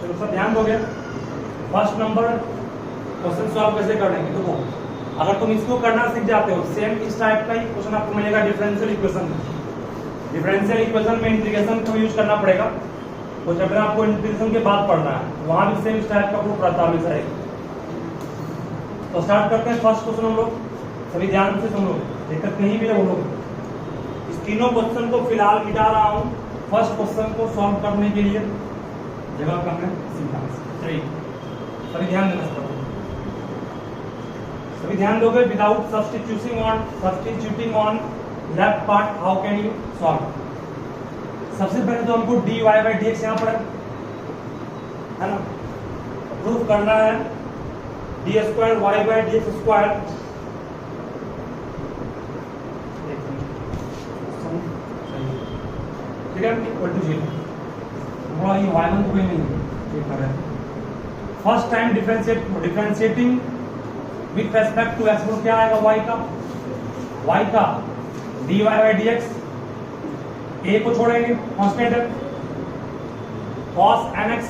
चलो सब ध्यान दोगे। फर्स्ट नंबर क्वेश्चन सॉल्व कैसे करेंगे, देखो अगर तुम इसको करना सीख जाते हो, सेम इस टाइप का ही क्वेश्चन आपको मिलेगा डिफरेंशियल इक्वेशन में। डिफरेंशियल इक्वेशन में इंटीग्रेशन को यूज करना पड़ेगा, तो जब आपको इंटीग्रेशन के बाद पढ़ना है वहां भी सेम इस टाइप का प्रूफ रहता है हमेशा। तो स्टार्ट करते हैं फर्स्ट क्वेश्चन हम लोग, सभी ध्यान से सुनो, दिक्कत नहीं भी है वो लोग। इस तीनों क्वेश्चन को फिलहाल मिटा रहा हूँ फर्स्ट क्वेश्चन को सॉल्व करने के लिए, जगह करना सीखा। सही, सभी ध्यान देना, सभी ध्यान दोगे। Without substituting on left part how can you solve. सबसे पहले तो हमको dy बाई dx यहाँ पर है ना, प्रूफ करना है d square y by d x square. ठीक है, इक्वल टू 0। थोड़ा ये y1 कोई नहीं ठीक कर रहा है। First time differentiating with respect to x, क्या आएगा y का dy बाई dx, a को छोड़ेंगे कांस्टेंट है, cos nx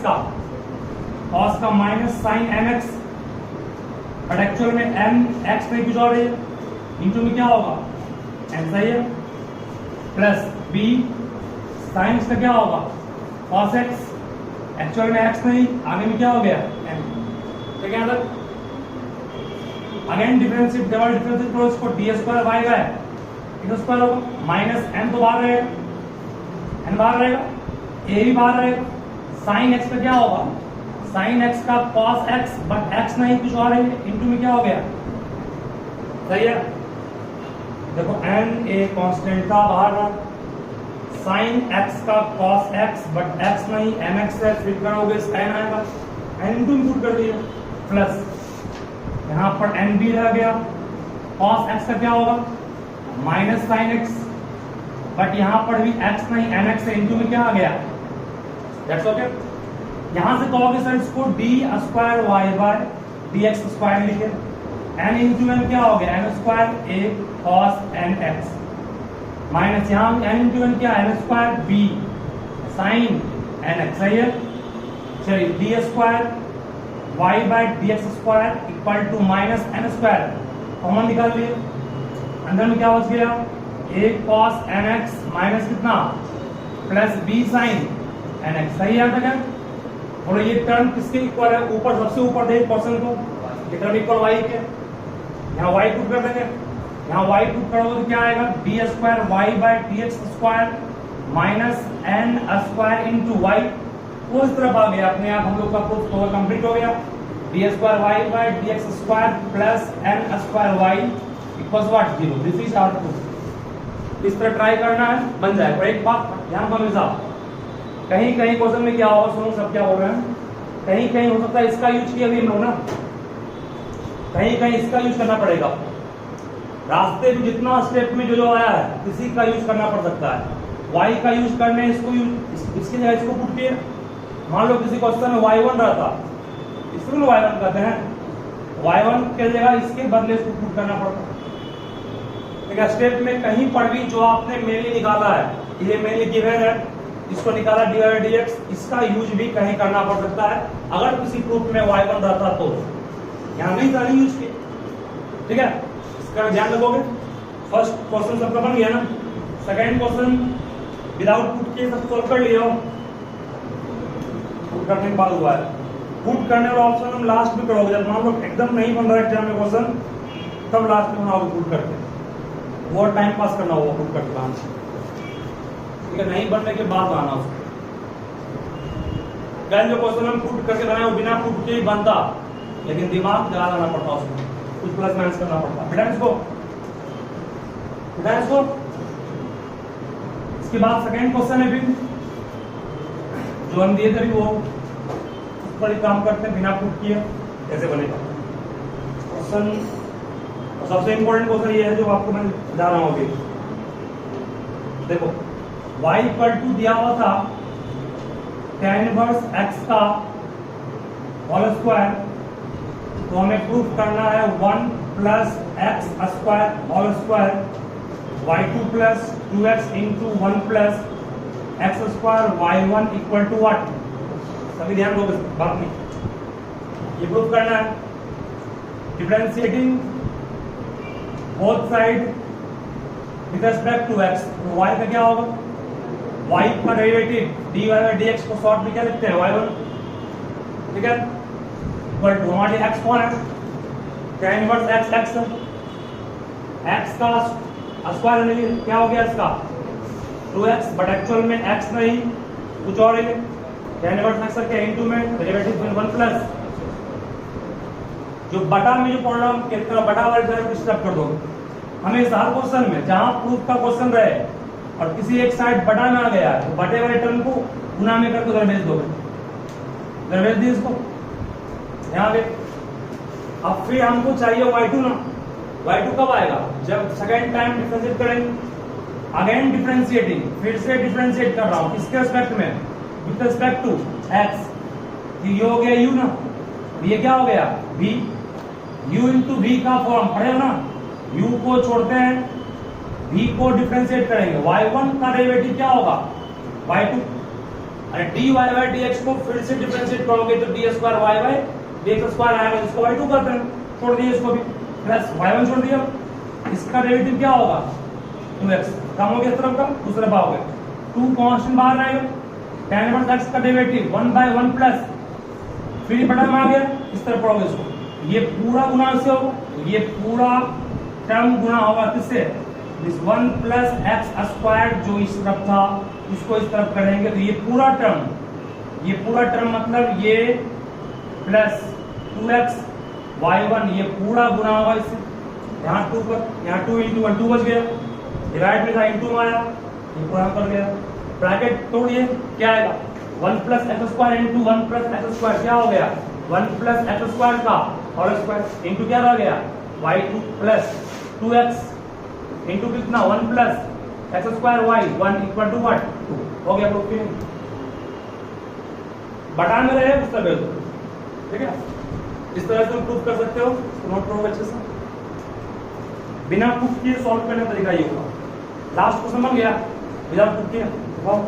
का minus sine mx, but actual में mx नहीं कुछ और है, इंटू में क्या होगा m, सही है, प्लस b साइन x का क्या होगा cos x, एक्चुअल में x नहीं, आगे में क्या हो गया m। ठीक है, अगेन डिफरेंशिएट, डबल डिफरेंशिएट करो इसको, डी स्क्वायर वाई का है इधर स्क्वायर होगा, माइनस m तो बाहर रहेगा, n बाहर रहेगा, a भी बाहर रहेगा, साइन x का क्या होगा साइन x का cos x, बट x नहीं कुछ और है, इनटू में क्या हो गया, सही है। देखो n a कांस्टेंट था बाहर रहा, साइन x का cos x, बट x नहीं mx है, फिर करोगे sin आएगा, n इनटू इंक्लूड कर दिया, प्लस यहाँ पर n भी रह गया, cos x का क्या होगा माइनस साइन x, बट यहाँ पर भी x नहीं mx है, इनटू में क्या आ गया, दैट्स ओके। यहाँ से कहोगे सर इसको d square y by d x square लिखे, n इंटू एन क्या हो गया n square a cos nx, minus यहाँ n इंटू एन क्या n square b sine nx, सही है। चलिए d square y by d x square equal to minus n square, common निकाल लिए, अंदर में क्या बच गया a cos nx माइनस कितना प्लस b साइन nx, सही है क्या। और ये टर्म किसके इक्वल है, ऊपर सबसे ऊपर दे पर्सन को, ये टर्म इक्वल y के, यहाँ y पुट कर देंगे, यहाँ y पुट करोगे तो क्या आएगा d square y by d x square minus n square into y, वो इस तरफ आ गया अपने आप, हम लोग का प्रूफ तो कंप्लीट हो गया। D square y by d x square plus n square y equals what 0, this is our proof. इस तरह ट्राई करना है, बन जाएगा। और एक बात ध्यान दो साहब, कहीं कहीं क्वेश्चन में क्या होगा, सुनो सब क्या बोल रहे हैं, कहीं कहीं हो सकता है इसका यूज किया भी हम लोग ना, कहीं कहीं इसका यूज करना पड़ेगा, रास्ते में जितना स्टेप में जो आया है किसी का यूज करना पड़ सकता है। y का यूज करने इसको इसकी जगह इसको पुट किए, मान लो किसी क्वेश्चन में y1 रहता, इसको y1 कहते हैं, y1 के जगह इसके बदले इसको पुट करना पड़ता। ठीक है, स्टेप में कहीं पर भी जो आपने मेनली निकाला है, ये मेनली गिवन है, इसको निकाला डी बाई डी एक्स, इसका यूज भी कहीं करना पड़ सकता है। अगर किसी प्रूफ में y1 रहता तो यहाँ नहीं था, नहीं यूज किया। ठीक है, इसका ध्यान रखोगे। फर्स्ट क्वेश्चन सबका बन गया ना, सेकेंड क्वेश्चन विदाउट पुट किए सब सॉल्व कर लिया, पुट करने के बाद हुआ है। पुट करने वाला ऑप्शन हम लास्ट में करोगे, जब मान लो एकदम नहीं बन रहा है एग्जाम में क्वेश्चन, तब लास्ट में बनाओगे पुट करके, वो टाइम पास करना होगा पुट करके आंसर। ठीक है, नहीं बनने के बाद आना उसको। कल जो क्वेश्चन हम पुट करके बनाए वो बिना पुट के ही बनता, लेकिन दिमाग लगाना पड़ता उसको, कुछ प्लस माइनस करना पड़ता। बेटा इसको इसके बाद सेकेंड क्वेश्चन है फिर जो हम दिए थे वो उस पर ही काम करते हैं, बिना पुट किए कैसे बनेगा क्वेश्चन। सबसे इंपॉर्टेंट क्वेश्चन ये है जो आपको मैं बता रहा हूँ अभी। देखो y इक्वल टू दिया हुआ था tan इनवर्स x का होल स्क्वायर, तो हमें प्रूफ करना है 1 plus x square whole square, y2 plus 2x into 1 plus x square y1 equal to what सभी ध्यान दो बात में, ये प्रूफ करना है differentiating both side with respect to x. तो y का क्या होगा, y का डेरिवेटिव dy बाय dx को शॉर्ट में क्या लिखते हैं y1, ठीक है, इक्वल टू हमारे x कौन है, क्या इनवर्स x x है, x का स्क्वायर नहीं क्या हो गया इसका 2x, बट एक्चुअल में x नहीं कुछ और है, क्या इनवर्स x क्या इनटू में डेरिवेटिव 1 प्लस जो बटा में जो पॉलिनॉम कितना बटा वाले जगह डिस्टर्ब कर दोगे। हमेशा हर क्वेश्चन में जहां प्रूफ का क्वेश्चन रहे और किसी एक साइड बटा में आ गया तो बटे वाले टर्म को गुना में करके उधर भेज दोगे, उधर भेज दिए इसको यहाँ पे। अब फिर हमको चाहिए y2 ना, y2 कब आएगा जब सेकेंड टाइम डिफरेंशिएट करेंगे, अगेन डिफरेंशिएटिंग, फिर से डिफरेंशिएट कर रहा हूँ किसके रिस्पेक्ट में, विद रिस्पेक्ट टू x। ये हो गया u ना, ये क्या हो गया v, u इंटू v का फॉर्म पढ़े हो ना, u को छोड़ते हैं v को डिफरेंशिएट करेंगे, y1 का डेरिवेटिव क्या होगा y2, अरे dy बाय dx को फिर से डिफरेंशिएट करोगे तो d square y by dx square आएगा, इसको y2 करते हैं, छोड़ दिए इसको भी, प्लस y1 छोड़ दिया, इसका डेरिवेटिव क्या होगा 2x, कम हो गया इस तरफ का दूसरे भाव गए 2 कांस्टेंट बाहर आएगा, tan इनवर्स x का डेरिवेटिव 1 बाय 1 प्लस फिर बटा में आ गया, इस तरफ पढ़ोगे इसको, ये पूरा गुना से होगा, ये पूरा टर्म गुना होगा किससे, इस 1 प्लस एक्स स्क्वायर जो इस तरफ था इसको इस तरफ करेंगे तो ये पूरा टर्म मतलब ये प्लस 2x y1 ये पूरा गुना होगा इससे, यहाँ 2 पर यहाँ 2 इंटू 1 2 बच गया, डिवाइड में था इंटू में आया, ये पूरा कर गया, ब्रैकेट तोड़िए क्या आएगा 1 plus x square into 1 plus x square क्या हो गया 1 प्लस एक्स स्क्वायर का और स्क्वायर इंटू क्या रह गया y2 प्लस 2x इंटू कितना 1 plus x square y 1 equal to what 2 हो गया प्रूफ। बटा में रहे उस तरह तो ठीक है, इस तरह से तुम प्रूफ कर सकते हो, नोट करो अच्छे से, बिना प्रूफ किए सॉल्व करने का तरीका ये होगा। लास्ट क्वेश्चन बन गया बिना प्रूफ किए, वाह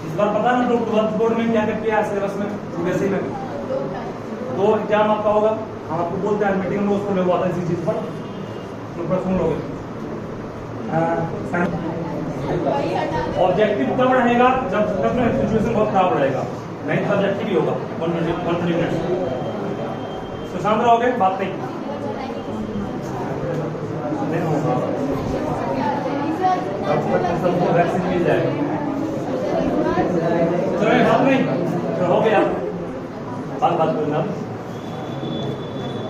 इस बार पता ना तो 12th बोर्ड में क्या क्या किया है सिलेबस में, सीबीएसई में 2 एग्जाम आपका होगा, हम आपको बोलते हैं मीटिंग में उसको में हुआ था इसी चीज पर, तुम पर सुन लोगे। ऑब्जेक्टिव कब रहेगा जब सिचुएशन बहुत खराब रहेगा, नहीं तो ऑब्जेक्टिव ही होगा 130 मिनट, तो शांत रहोगे, बात नहीं होगा, तब तक सबको वैक्सीन मिल जाएगा, चलो बात नहीं तो हो गया, बात करना।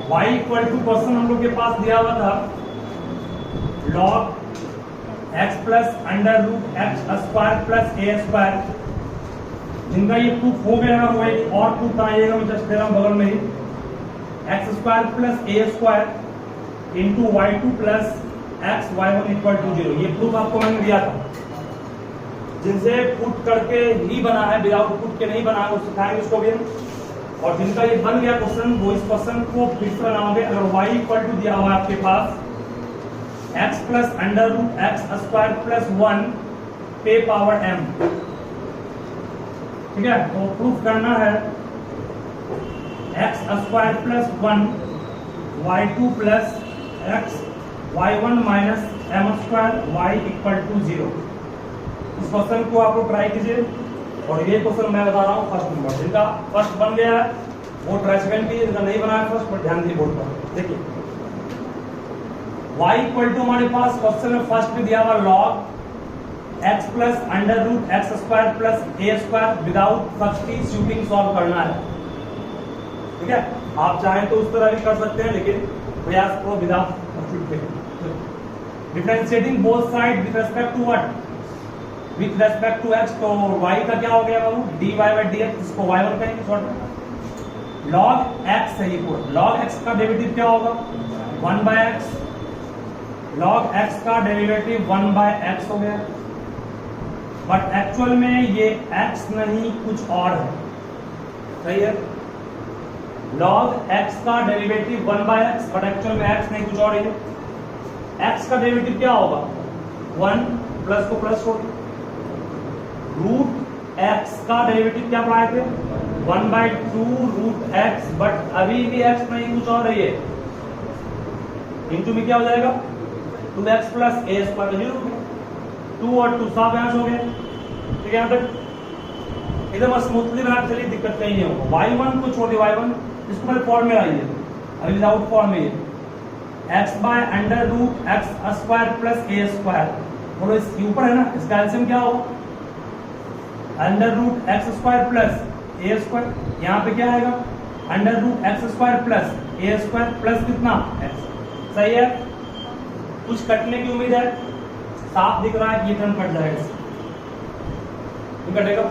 y इक्वल टू क्वेश्चन हम लोग के पास दिया हुआ था log x plus under root x square plus a square, जिनका ये प्रूफ हो गया ना वो एक और प्रूफ आइएगा, मैं जस्ट दे रहा हूँ बगल में ही, x square plus a square into y2 plus x y1 equal to 0, ये प्रूफ आपको मैंने दिया था, जिनसे पुट करके ही बना है, विदाउट पुट के नहीं बना है, वो सिखाएंगे उसको भी, और जिनका ये बन गया क्वेश्चन वो इस क्वेश्चन को फिर से बनाओगे। अगर y इक्वल टू दिया हुआ है आपके पास x plus under root x square plus 1 पे पावर m, ठीक है, तो प्रूफ करना है x स्क्वायर plus 1 y2 plus x y1 minus m square y equal to 0। इस क्वेश्चन को आप लोग ट्राई कीजिए, और ये क्वेश्चन मैं बता रहा हूँ फर्स्ट नंबर, जिनका फर्स्ट बन गया है वो ट्राई सेकंड कीजिए, जिनका नहीं बना है फर्स्ट पर ध्यान दिए बोर्ड पर। देखिए y इक्वल टू हमारे पास क्वेश्चन में फर्स्ट में दिया हुआ log x plus under root x square plus a square without substituting solve करना है, ठीक है, आप चाहें तो उस तरह भी कर सकते हैं, लेकिन प्रयास करो without differentiating both side with respect to what, with respect to x, तो y का क्या हो गया बाबू dy बाय dx, इसको y1 कहेंगे शॉर्ट में, log x है ये पूरा, log x का डेरिवेटिव क्या होगा 1 बाय x, log x का डेरिवेटिव 1 बाय x हो गया, बट एक्चुअल में ये x नहीं कुछ और है, सही है, log x का derivative 1 by x, but actual में x नहीं कुछ और है, x का डेरिवेटिव क्या होगा 1 प्लस को प्लस छोड़ रूट एक्स का डेरिवेटिव क्या पढ़ाए थे 1/2 रूट एक्स, बट अभी भी एक्स नहीं कुछ और है, ये इंटू में क्या हो जाएगा 2x प्लस ए स्क्वायर 0, 2 और 2 साफ यहाँ से हो गए। ठीक है, यहाँ तक एकदम स्मूथली बना के चलिए, दिक्कत कहीं नहीं होगा। y1 को छोड़ दिए, y1 इसको पहले फॉर्म में लाइए, अभी विदाउट फॉर्म में x by under root x square plus a square, बोलो इसके ऊपर है ना, इसका एलसीएम क्या होगा under root x square plus a square, यहाँ पे क्या आएगा under root x square plus a square plus कितना x, सही है। कुछ कटने की उम्मीद है, साफ दिख रहा है कि ये टर्म कट जाएगा, कटेगा,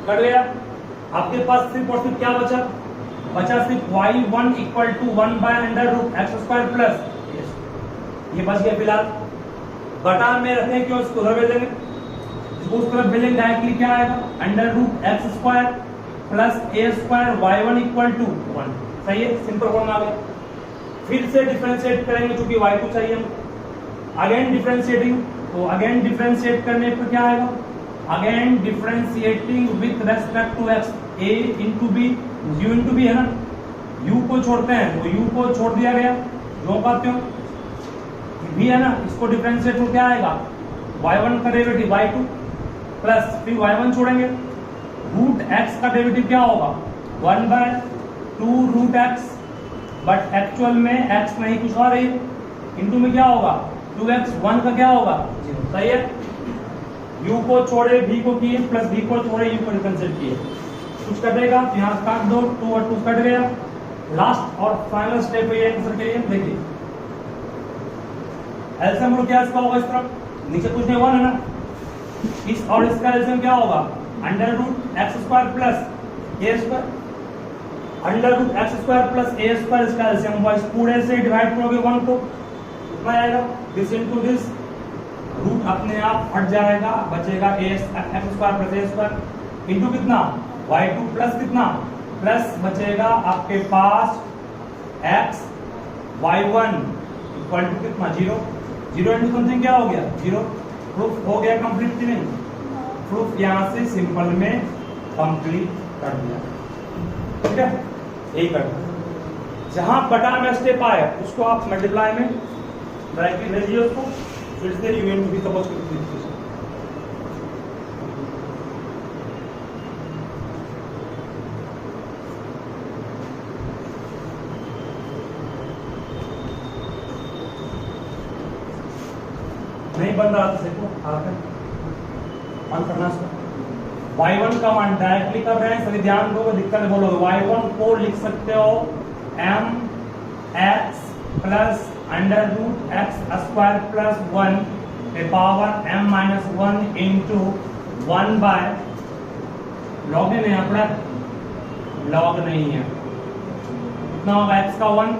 कट गया। आपके पास सिर्फ और सिर्फ क्या बचा, सिर्फ y1 equal to 1 by under root x square plus, ये बच गया फिलहाल। बटा में रखें क्यों, इसको उधर भेजेंगे, इसको उस तरफ भेजेंगे, डायरेक्टली क्या आएगा under root x square plus a square y1 equal to 1, सही है, सिंपल फॉर्म आ गया। फिर से डिफरेंशिएट करेंगे क्योंकि y2 चाहिए, अगेन डिफरेंशिएटिंग, तो अगेन डिफरेंशिएट करने पर क्या आएगा, again differentiating with respect to x, a into B, u into B है ना, u को छोड़ते हैं तो u को छोड़ दिया गया, जो पाते हो b है ना, इसको डिफरेंशिएट हो क्या आएगा y1 का डेरिवेटिव y2 प्लस फिर y1 छोड़ेंगे, रूट x का डेरिवेटिव क्या होगा 1/2 रूट x, बट एक्चुअल में x नहीं कुछ और है, इंटू में क्या होगा 2x, 1 का क्या होगा, सही है। u को छोड़े v को किए, प्लस v को छोड़े u को डिफरेंशिएट किए, कुछ कटेगा तो यहाँ काट दो, 2 और 2 कट गया। लास्ट और फाइनल स्टेप है आंसर के लिए, देखिए एलसीएम रूट क्या इसका होगा, इस तरफ नीचे कुछ नहीं 1 है ना, इस और इसका एलसीएम क्या होगा under root x square plus a square, under root x square plus a square, इसका एलसीएम हुआ, इस पूरे से डिवाइड करोगे 1 को कितना आएगा, दिस इनटू दिस, रूट अपने आप हट जाएगा, बचेगा ए x square plus a square into कितना y2 प्लस कितना प्लस बचेगा आपके पास x y1 इक्वल टू कितना 0, 0 इंटू समथिंग क्या हो गया 0। प्रूफ हो गया कंप्लीट कि नहीं, प्रूफ यहाँ से सिंपल में कंप्लीट कर दिया, ठीक है, यही कर दिया। जहां बटा में स्टेप आए उसको आप मल्टीप्लाई में ब्रैकेट भेजिए उसको, फिर से U N to B suppose करते नहीं बन रहा था, देखो ऑन करना इसको। y1 का मान डायरेक्टली कर रहे हैं, सभी ध्यान दो, दिक्कत है बोलोगे। y1 को लिख सकते हो m x plus under root x square plus 1 पे power m minus 1 into 1 by log है यहाँ पर, लॉग नहीं है, कितना होगा x का 1,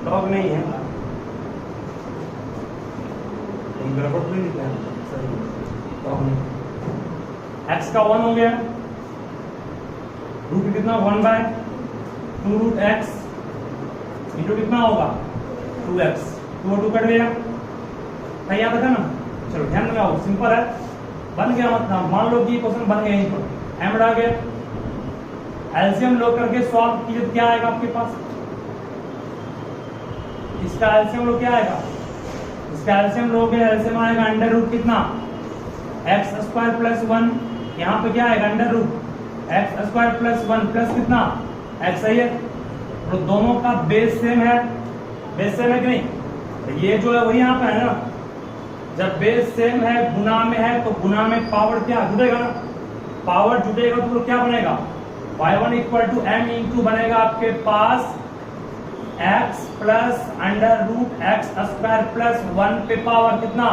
लॉग नहीं है, x का 1 हो गया, रूट कितना 1/2 रूट x इंटू कितना होगा 2x, 2 और 2 कट गया, क्या याद रखा ना। चलो ध्यान लगाओ, सिंपल है, बन गया मतलब, मान लो कि क्वेश्चन बन गया, यहीं पर m आ गया, एलसीएम लो करके सॉल्व कीजिए, क्या आएगा आपके पास, इसका एलसीएम लो क्या आएगा, इसका एलसीएम लोगे, एलसीएम आएगा अंडर रूट कितना एक्स स्क्वायर प्लस 1, यहाँ पे क्या आएगा under root x square plus 1 plus कितना एक्स, सही है। तो दोनों का बेस सेम है, बेस सेम है कि नहीं, तो ये जो है वही यहाँ पे है ना, जब बेस सेम है गुना में है तो गुना में पावर क्या जुड़ेगा ना, पावर जुड़ेगा तो क्या बनेगा y1 equal to m into बनेगा आपके पास x plus under root x square plus 1 पे पावर कितना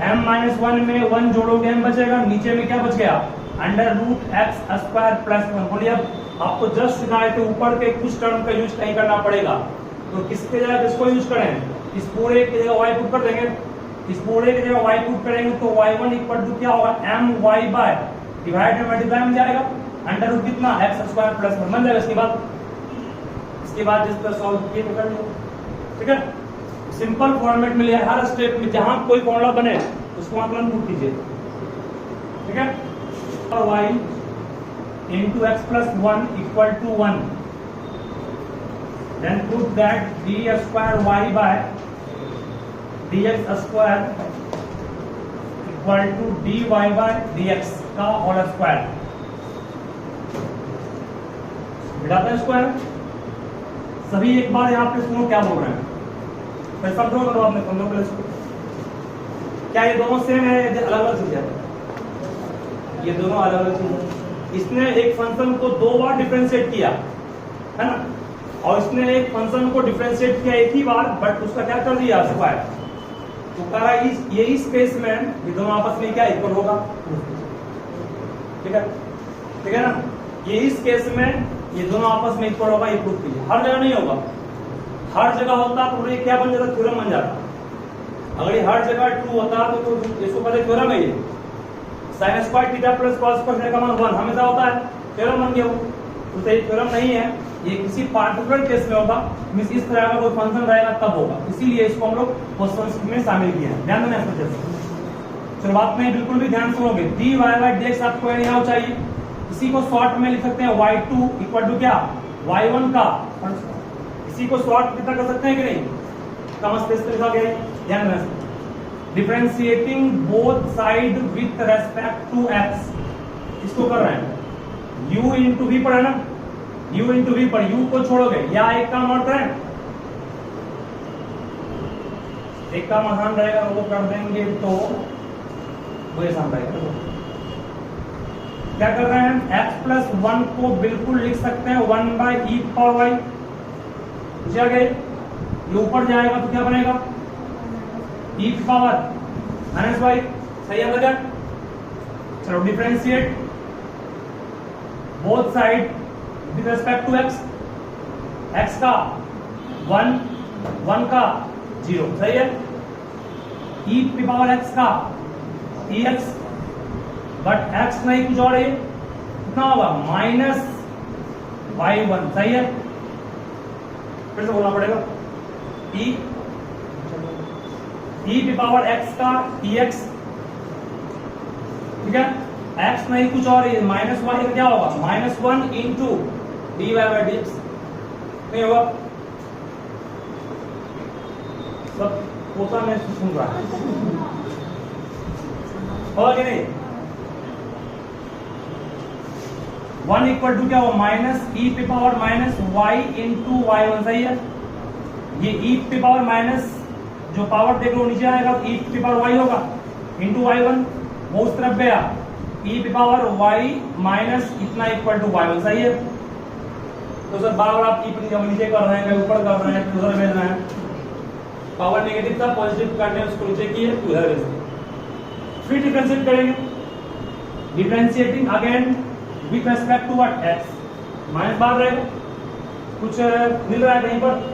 m माइनस 1 में 1 जोड़ोगे m बचेगा, नीचे में क्या बच गया under root x square plus 1। बोलिए अब आपको जस्ट सिखाए थे ऊपर के कुछ टर्म का यूज नहीं करना पड़ेगा, तो किसके जगह किसको यूज करें, इस पूरे की जगह y पुट कर देंगे, इस पूरे की जगह y पुट करेंगे तो y1 इक्वल टू क्या होगा m y बाय डिवाइड में मल्टीप्लाई में जाएगा अंडर रूट कितना एक्स स्क्वायर प्लस 1 बन जाएगा। इसके बाद जिस तरह सॉल्व किए तो कर लो, ठीक है, सिंपल फॉर्मेट में लिया, हर स्टेप में जहां कोई फॉर्मूला बने उसको मतलब पुट कीजिए। ठीक है, और y into x plus 1 equal to 1, then prove that d square y by dx square equal to dy by dx का होल स्क्वायर। मिटाते हैं स्क्वायर, सभी एक बार यहाँ पे सुनो क्या बोल रहे हैं, फिर समझो करो आपने, समझो पहले इसको। क्या ये दोनों सेम है या अलग अलग चीज है? ये दोनों अलग अलग चीज है। इसने एक फंक्शन को दो बार डिफरेंशिएट किया है ना, और इसने एक फंक्शन को डिफरेंशिएट किया एक ही बार, बट उसका क्या कर दिया स्क्वायर। तो कह रहा है ये इस केस में ये दोनों आपस में क्या इक्वल होगा, ठीक है ना। ये इस केस में ये दोनों आपस में इक्वल होगा, ये प्रूफ कीजिए। हर जगह नहीं होगा, हर जगह होता तो ये क्या बन जाता, थ्योरम बन जाता। अगर ये हर जगह ट्रू होता तो इसको पहले थ्योरम है, ये sin square theta plus cos square का मान 1 हमेशा होता है, थ्योरम बन गया वो। तो ये थ्योरम नहीं है, ये किसी पार्टिकुलर केस में होगा, मींस इस तरह का कोई फंक्शन रहेगा तब होगा, इसीलिए इसको हम लोग क्वेश्चंस में शामिल किए हैं। ध्यान देना इसको जैसे शुरुआत में बिल्कुल भी ध्यान सुनोगे। dy by dx आपको यहाँ चाहिए, इसी को शॉर्ट में लिख सकते हैं y2 इक्वल टू क्या, y1 का। इसी को शॉर्ट कितना कर सकते हैं कि नहीं, कम स्पेस पे लिखा गया है, ध्यान देना। Differentiating both side with respect to x, इसको कर रहे हैं। u इंटू वी पर है ना, u इंटू वी पर u को छोड़ोगे, या एक काम और करें, एक काम आसान रहेगा वो कर देंगे तो वो आसान रहेगा। क्या कर रहे हैं, x प्लस 1 को बिल्कुल लिख सकते हैं 1 बाई ई पावर वाई, ये ऊपर जाएगा तो क्या बनेगा, ई की पावर माइनस वाई, सही है लगा। चलो differentiate both side with respect to x, x का 1 1 का 0, सही है। ई की पावर x का dx, बट x नहीं कुछ और है, कितना होगा माइनस y1, सही है। फिर से बोलना पड़ेगा, e की पावर x का dx, ठीक है। x नहीं कुछ और है, माइनस y का क्या होगा, -1 इंटू dy बाई dx, नहीं होगा। सब पोता में सुन रहा है, होगा कि नहीं। 1 इक्वल टू क्या होगा, माइनस ई पे power minus Y into y1, सही है। ये ई पे पावर माइनस जो पावर देख लो नीचे आएगा, ई पे पावर वाई होगा इंटू y1, वो उस तरफ गया, ई पे पावर वाई माइनस इतना इक्वल टू y1, सही है। तो सर बार बार आप ई पे नीचे कर रहे हैं, ऊपर कर रहे हैं, फिर उधर भेज रहे हैं। पावर नेगेटिव था, पॉजिटिव करने उसको नीचे किए, उधर भेज दिए। फिर डिफरेंशिएट करेंगे, differentiating again with respect to what, x, minus बाहर रहेगा, कुछ मिल रहा है कहीं पर,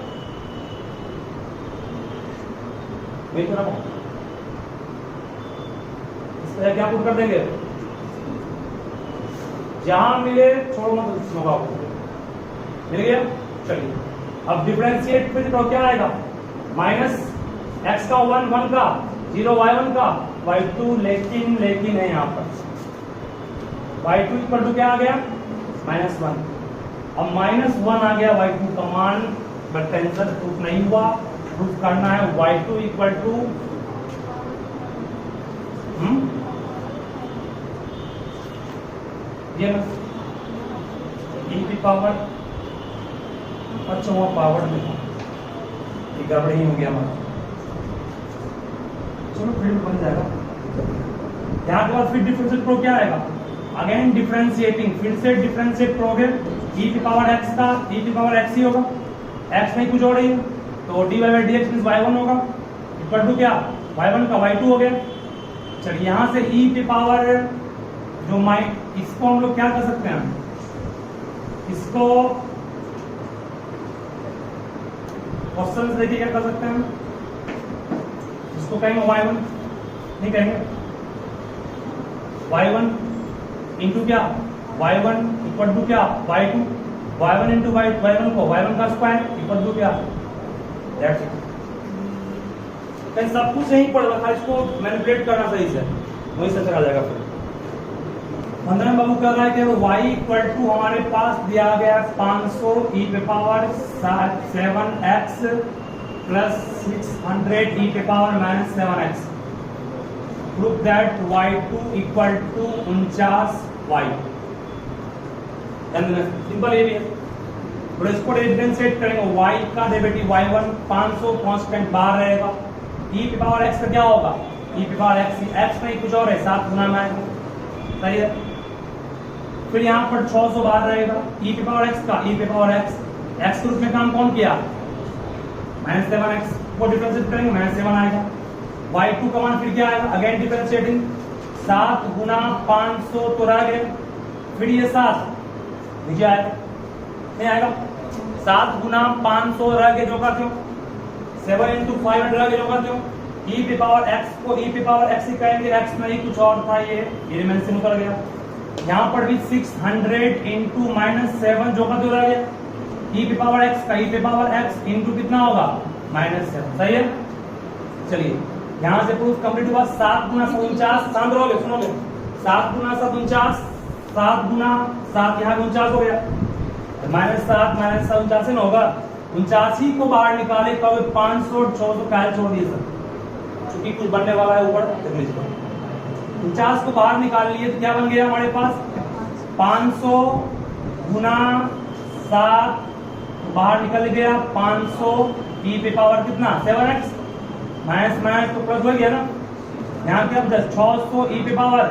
इस क्या पुट कर देंगे, जहां मिले छोड़ो मत, मिल गया। चलिए अब डिफरेंशिएट पे तो क्या आएगा, माइनस x का 1 1 का 0 y1 का y2, लेकिन है यहाँ पर y2 इक्वल टू क्या आ गया, -1। अब -1 आ गया y2 का मान, बट टेंशन प्रूफ नहीं हुआ, प्रूफ करना है y2 इक्वल टू ये ना e की पावर, अच्छा वहां पावर में गड़बड़ी ही हो गया हमारा, चलो फिर बन जाएगा। यहाँ के बाद फिर डिफरेंशिएट प्रो क्या आएगा, अगेन डिफरेंशिएटिंग, फिर से डिफरेंशिएट करोगे, e की पावर x का e की पावर x ही होगा, x नहीं कुछ और ही, तो dy by dx means y1 होगा इक्वल टू क्या, y1 का y2 हो गया। चलिए यहाँ से e की पावर जो इसको हम लोग क्या कर सकते हैं, इसको क्वेश्चन देखिए क्या कर सकते हैं, इसको कहेंगे y1, नहीं कहेंगे y1 इंटू क्या, y1 इक्वल टू क्या, y2, y1 इंटू y1 को y1 का स्क्वायर इक्वल टू क्या, दैट्स इट। कहीं सब कुछ यहीं पड़ रखा है, इसको मैनिपुलेट करना सही से, वही से चला जाएगा फिर। 15 बाबू कर रहा है कि y इक्वल टू हमारे पास दिया गया 500 e पे पावर 7x प्लस 600 e पे power minus 7x। Prove that y2 equal to 49y। Simple ये भी है। तो इसको डिफरेंशिएट करेंगे, y का डेरिवेटिव y1 500 कांस्टेंट बाहर रहेगा, e पे पावर x का क्या होगा, e पे पावर x नहीं कुछ और है, 7 गुना में आएगा, सही है। फिर यहाँ पर 600 बाहर रहेगा, e पे पावर x का, e पे पावर x के रूप में काम कौन किया, -7x को डिफरेंशिएट करेंगे -7 आएगा। y2 का मान फिर क्या आएगा, अगेन डिफरेंशिएटिंग, 7 गुना 500 तो रह गए, फिर ये 7 नीचे आएगा, नहीं आएगा, 7 गुना 500 रह गए जो का क्यों, 7 into 500 रह गए जो का क्यों, e पे पावर x को e पे पावर x ही कहेंगे, x नहीं कुछ और था, ये एलिमेंट से निकल गया। यहाँ पर भी 600 into -7 जो का जो रह गया, e पे पावर x का e पे पावर x into कितना होगा -7, सही है। चलिए यहाँ से प्रूफ कंप्लीट हुआ। 7 गुना 49, शांत रहोगे, सुनोगे, 7 गुना 49, 7 गुना 7 यहाँ 49 हो गया, -7 -7 49 होगा, 79 को बाहर निकाले कब 500 600 का छोड़ दिए सर, क्योंकि कुछ बनने वाला है ऊपर, 49 को बाहर निकाल लिए तो क्या बन गया हमारे पास, 500 गुना 7 बाहर निकल गया 500 e पे पावर कितना 7x, माइनस माइनस तो प्लस हो गया ना, यहाँ पे अब 600 e पे पावर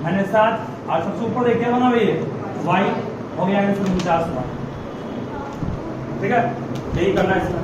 -7 और सबसे ऊपर देखिए बना हुई है y हो गया 49। ठीक है, यही करना है इसका।